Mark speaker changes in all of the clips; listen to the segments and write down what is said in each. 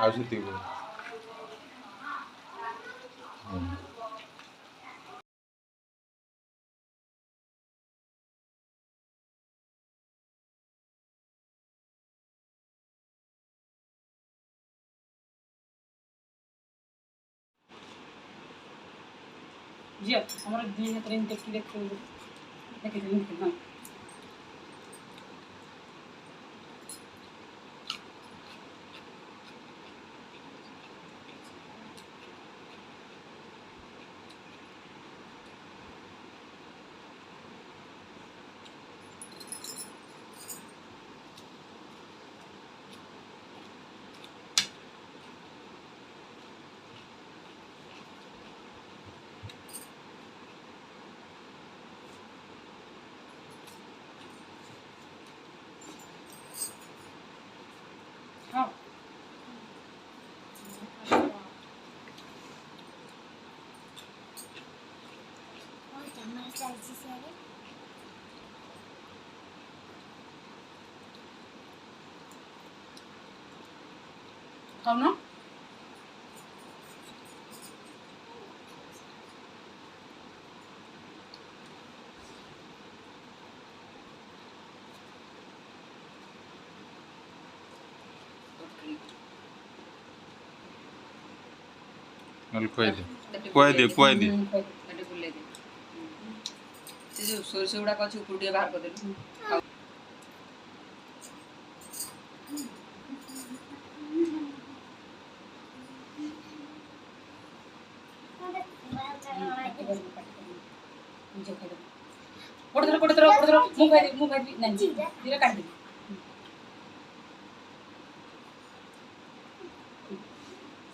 Speaker 1: ଆସୁଥିବ।
Speaker 2: ଝିଅ ଆମର ଦୁଇ ହାତରେ ଏମିତି ଟେକି ଦେଖିବୁ ଦେଖିଦେବି ହଁ ହଁ ଖାଉନ
Speaker 1: ନହେଲେ ଖୁଆଇଦେ
Speaker 3: ସେ ଯୋଉ ସୋରିଷ ଗୁଡାକ ଅଛି ଉପରୁ ଟିକେ ବାହାର କରିଦେଲୁ
Speaker 2: ଗୋଟେ ଥର ମୁଁ ଖାଇବି ନାଇଁ ଧୀରେ କାଟିଦେବି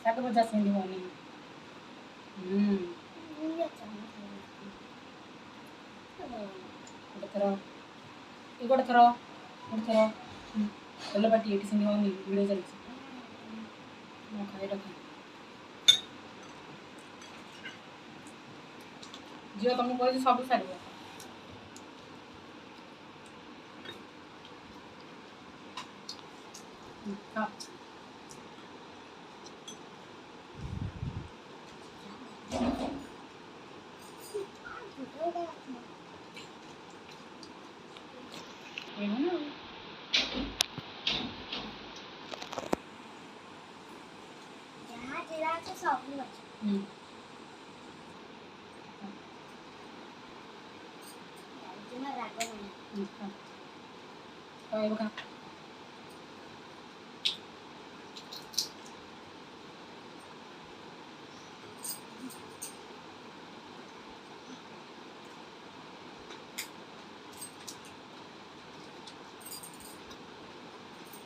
Speaker 2: ଶାଗ ଭଜା ସେମିତି ହଉନି ଗୋଟେ ଥର ତେଲ ବାଟି ଏଠି ସେମିତି ହଉନି ଭିଡ଼ିଓ ଚାଲିଛି ମୁଁ ଖାଇ ରଖ ଝିଅ ତମକୁ କହିଛି ସବୁ ସାରିବ ହଁ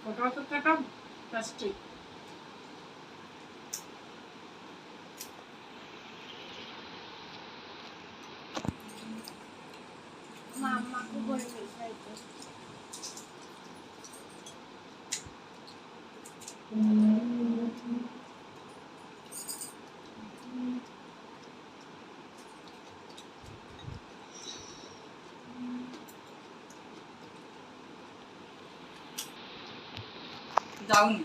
Speaker 2: ପୋଟଳ ତରକାରୀଟା ଟେଷ୍ଟି
Speaker 4: ମାମାକୁ ବୋଲବି ଖାଇତେ
Speaker 3: ଯାଉନି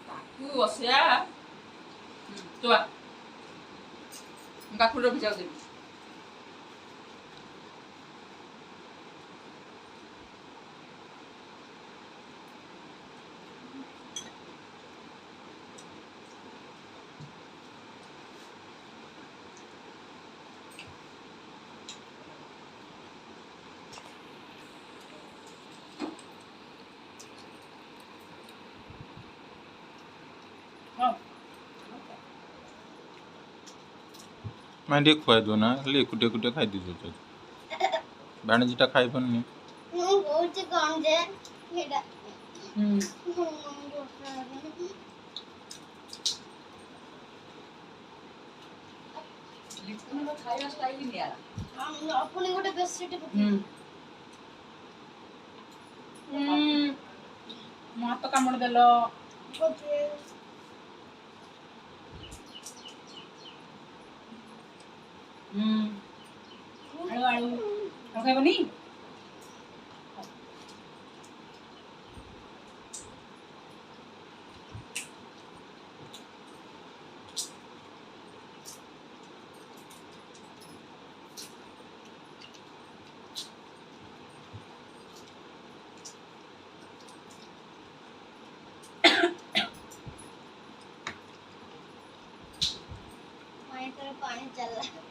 Speaker 3: ତାକୁ ବସିଆ ତୁ କାକୁଡ଼ି ରଖି ଯାଉ ଦେବି
Speaker 1: मैं ଟିକେ ଖୁଆଇଦଉ ନା ଖାଲି ଏକୁଟିଆ ଖାଇଦେଉଛୁ ବାଣିଜ୍ୟଟା ଖାଇପାରୁନି
Speaker 4: ମୁଁ କହୁଛି କଣ ଯେ ସେଇଟା
Speaker 3: ଖାଇବା ଷ୍ଟାଇଲ ନିଆରା
Speaker 4: ପୁଣି ଗୋଟେ ବେଶୀଟେ ପକେଇ
Speaker 2: ମୋ ହାତ କାମୁଡ଼ି ଦେଲ ଆଳୁ ଖାଇବନି
Speaker 4: पानी चल रहा है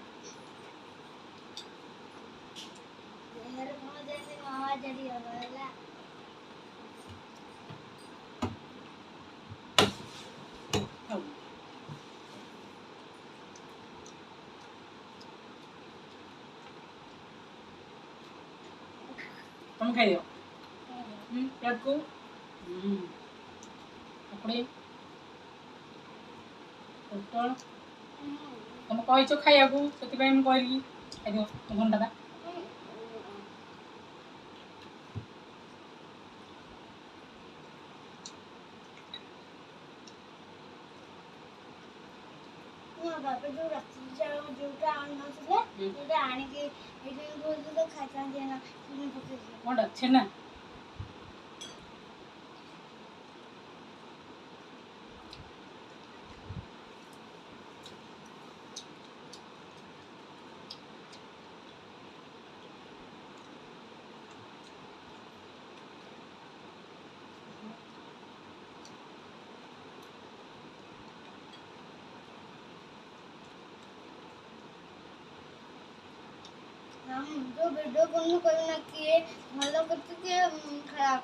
Speaker 4: देहर को जैसे आवाज जड़ी होला
Speaker 2: ଖାଉ ତମେ ଖାଇଦିଅ ପିଆଜକୁ କାକୁଡ଼ି ପୋଟଳ ତମେ କହିଛ ଖାଇବାକୁ ସେଥିପାଇଁ ମୁଁ କହିଲି ଖାଇଦିଅ ଘଣ୍ଟାଟା
Speaker 4: बाबा जो रात्रि जोटा आनଥିଲେ जोटा आनिके एजे बोलते तो खाता देना सुन पके
Speaker 2: କଣଟା ଛେନା
Speaker 4: हम जो वीडियो कॉल करना किए भलो करते के खराब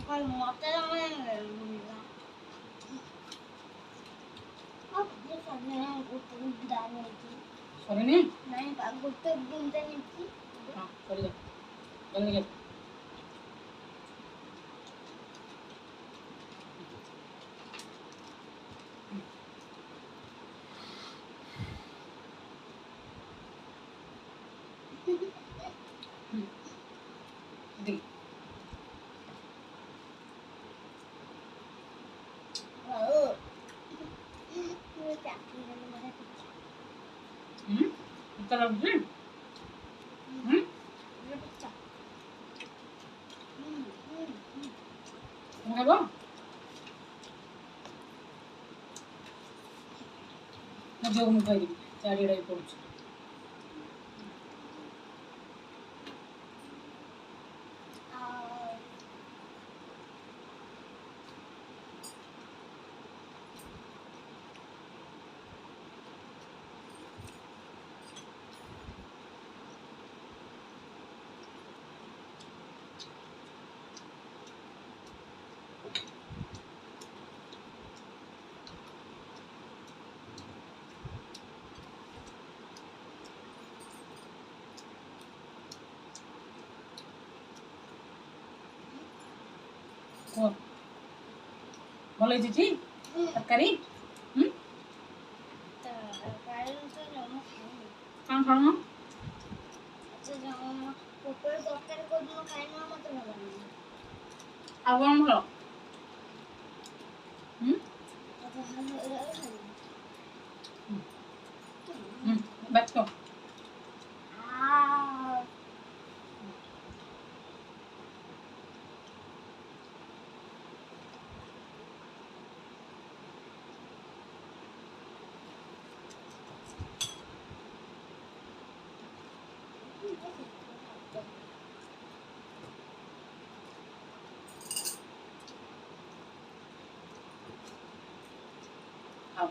Speaker 4: पर मोटा में अब ये करने हैं गुट्टू डालने की
Speaker 2: ସରିନି
Speaker 4: नहीं बा गुट्टू गुंडे नहीं की
Speaker 2: ହଁ ସରିଯାଉ ଜଲ୍ଦି ଖାଇ ଦି
Speaker 4: ओ ये चाकरी में मेरा
Speaker 2: ଇଟା ଲାଗୁଛି
Speaker 4: ये बच्चा
Speaker 2: ତମେ ଖାଇବ ମୋ ଝିଅକୁ ମୁଁ ଖାଇଦେବି ଚାରିଆଡ଼େ ପଡ଼ୁଛି କୁହ ଭଲ ହେଇଛି ତରକାରୀ
Speaker 4: कारण तो जमा खाएंगे
Speaker 2: କ'ଣ କ'ଣ
Speaker 4: अच्छा जमा पोटल तरकारी को दिन खाएना मत भला नहीं
Speaker 2: ଆଉ କ'ଣ ଭଲ
Speaker 4: अच्छा हम खाएंगे
Speaker 2: ବାଟ
Speaker 4: आ
Speaker 2: ଆଉ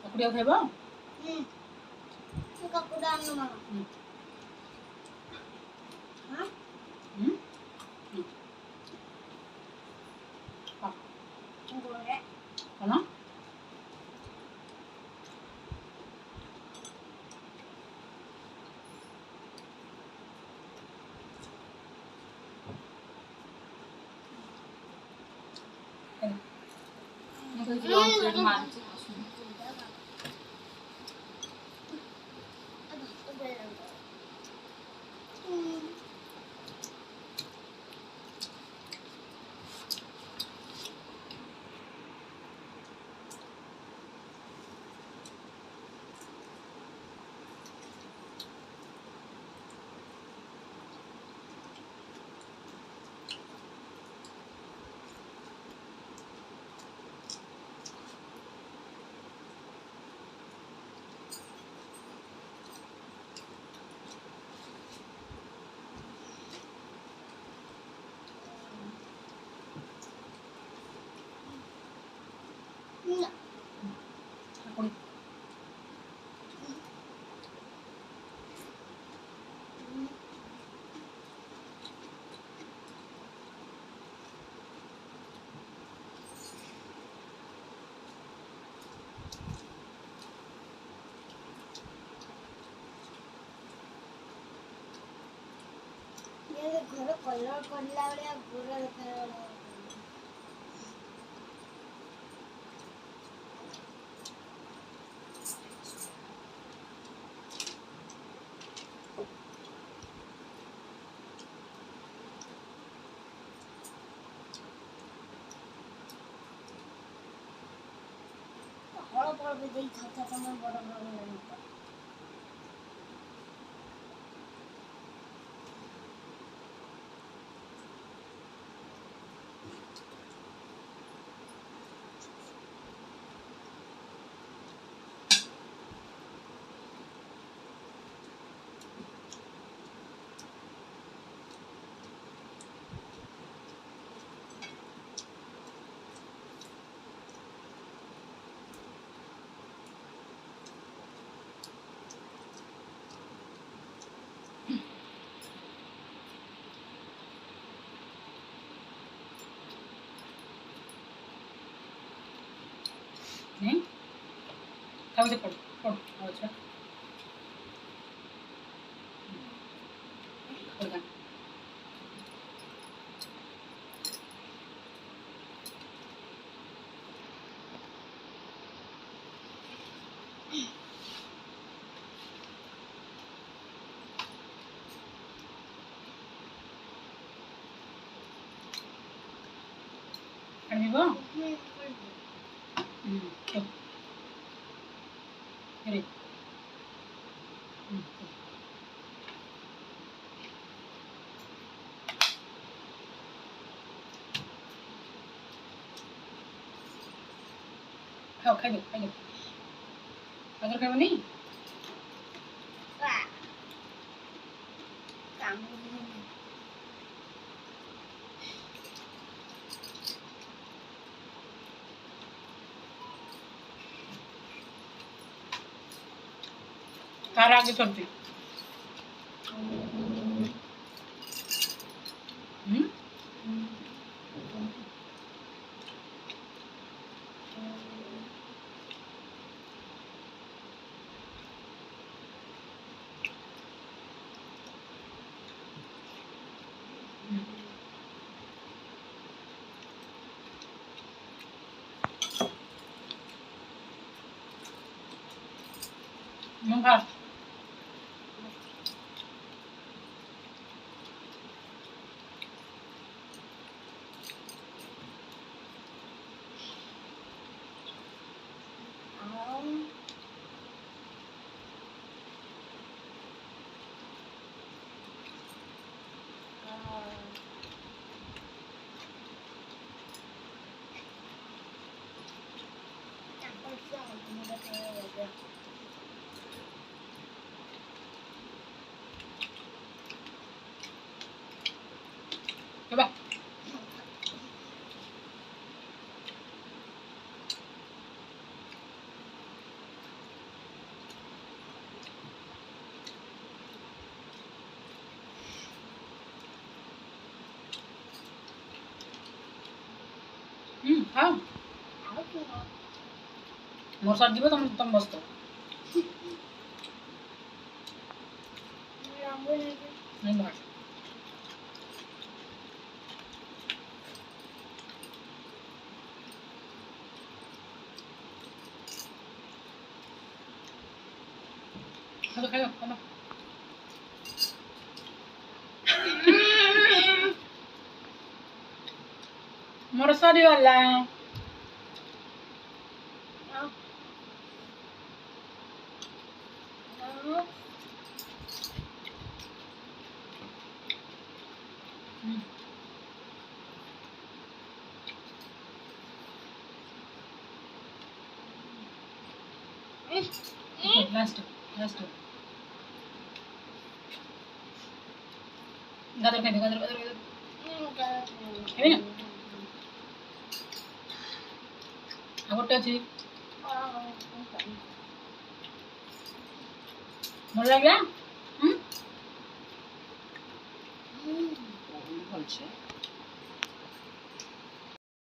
Speaker 2: କାକୁଡ଼ି ଆଉ ଖାଇବ
Speaker 4: तो कपूड़ा आनो मामा हाँ गोरे
Speaker 2: କ'ଣ
Speaker 3: ମୁଁ କହିଛି ଲଞ୍ଚ ବ୍ରେକ୍ ମାରୁଛି ଆସୁନି
Speaker 4: ଘର କଲର କରିଲା ଭଳିଆ ଗୋରା ଦେଖାଗଲା। ହଳ ପଳବ ଦେଇ ଖାତା ତମର ବଡ଼ ବଡ଼ ହେଲାଣି ତ।
Speaker 2: नहीं खाओ से पढ़ पढ़ अच्छा पढ़ गा पढ़ भी तो अरे खाओ खाई दो अगर खाओ नहीं तार आगे चलती Mengkas. Coba. Hao. Mau saat juga temen bos tuh. Ini bahas. Kayo. Merasa dia lah. Last. Gadar. Ini na? Aku tuh sih. Mau lagi ya? Boleh.